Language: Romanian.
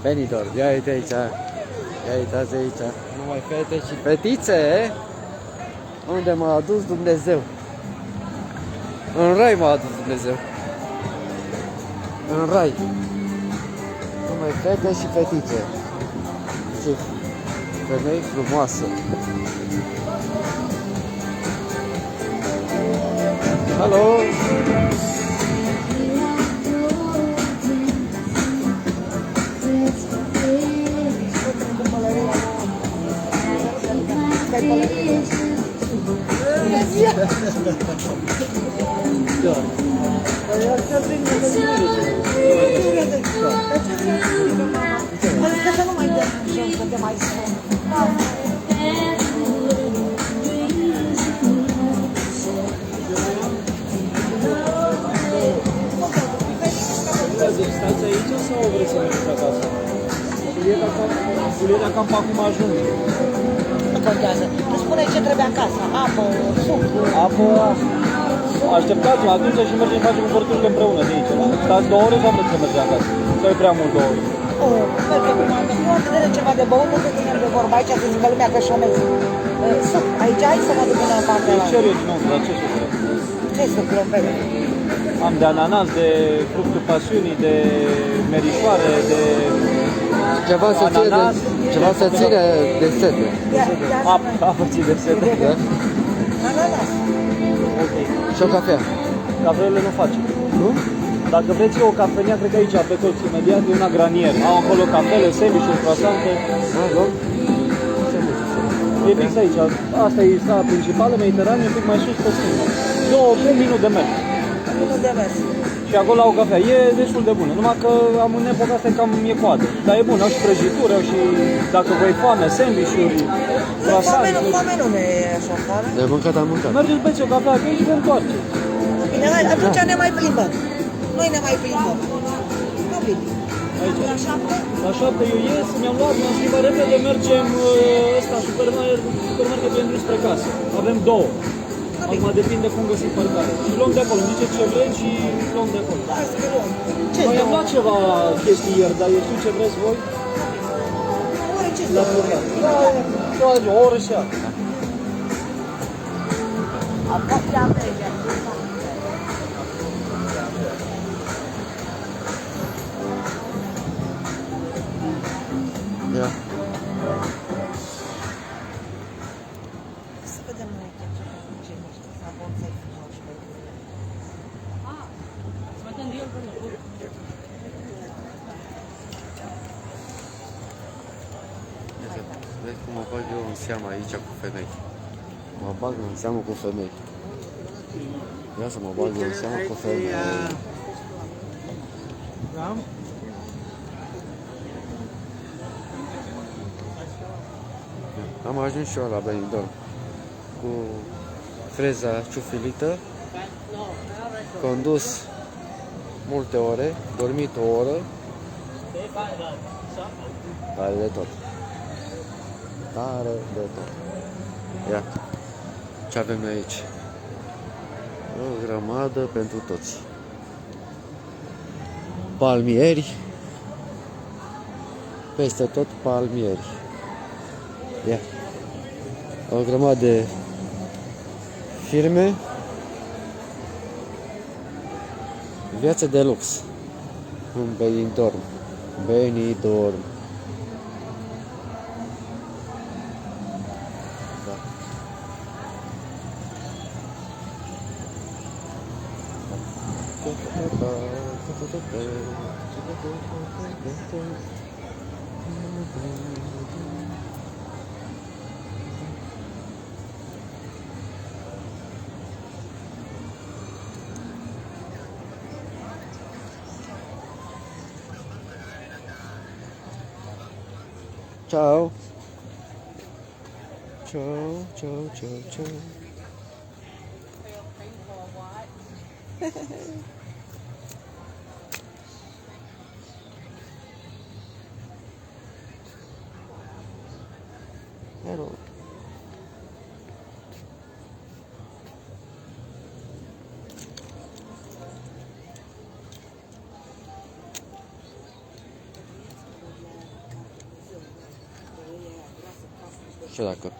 Benidorm. Ia uite aici. Ia uitați aici. Numai fete și fetițe. Unde m-a adus Dumnezeu? În rai m-a adus Dumnezeu. În rai. Numai fete și fetițe. Ce femei frumoasă. Alo! Să nu mai dăm jos, să te mai spun. Stați aici sau vreți să mergeți acasă? Julieta cam pe acum ajunge. Nu contează. Tu spune ce trebuie acasă. Apă, suc. Apă, așteptați-mă atunci și mergem facem cumpărăturile împreună de aici. Stați 2 ore sau vreți să mergem acasă? Sau e prea mult 2 ore? Merge cu mame. Nu am vedere ceva de băut, nu te ținem de vorba aici, să zică lumea că șomezi. Suc, aici ai să mă duc până în partea Îi ăla. cer eu din nou, dar ce sucre? Ce suc, lompele? Am de ananas, de fructul pasiunii, de merișoare, de Ceva să ține de, ananas. ceva să ține de sete. Apă ții de sete. Da? Ananas. Ok. Și o cafea. Cafele nu facem. Nu? Dacă vreți eu o cafenea, cred că aici, pe toți, imediat, e una granier. Au acolo cafele, sandwich-uri, croissante. Ah, nu? E fix aici. Asta e strada principală, Mediterane, un pic mai sus pe stânga. Un minut de mers. Unul de mers. Și acolo au cafea. E destul de bună. Numai că am în epoca asta cam e coadă. Dar e bun, au și prăjituri, au și, dacă vă e foame, sandwich-uri, croissant. Foame nu ne e așa foame. De mâncat am mâncat. Mergeți, beți o cafea, că aici vă întoarce. Bine, hai, atunci ne mai plimbăm. Noi ne mai plimbăm. Nu bine. Aici. La 7? La 7 eu ies, mi-am luat, mi-am schimbat repede, mergem ăsta, supermarket pentru spre casă. Avem 2. Acum depinde cum găsim parcare. Și luăm de acolo, ziceți ce vreți și luăm de acolo. Hai să luăm. Ce Mai am luat ceva chestii ieri, dar eu știu ce vreți voi. Oare ce La să curcat. Da, o oră și atât. Ia. Să vedem noi ce niște sabonțe frumoși pentru mine. Vezi cum mă bag eu în seamă aici cu femei. Mă bag în seamă cu femei. Ia să mă bag eu în seamă cu femei. Am ajuns și eu la Benidorm cu freza ciufilită, condus multe ore, dormit o oră, tare de tot. Tare de tot. Ia, ce avem noi aici? O grămadă pentru toți. Palmieri, peste tot palmieri. Ia, o grămadă de firme. Viață de lux în Benidorm. Benidorm. Da. Ciao. Ciao, ciao, ciao, ciao. Hello. știu dacă.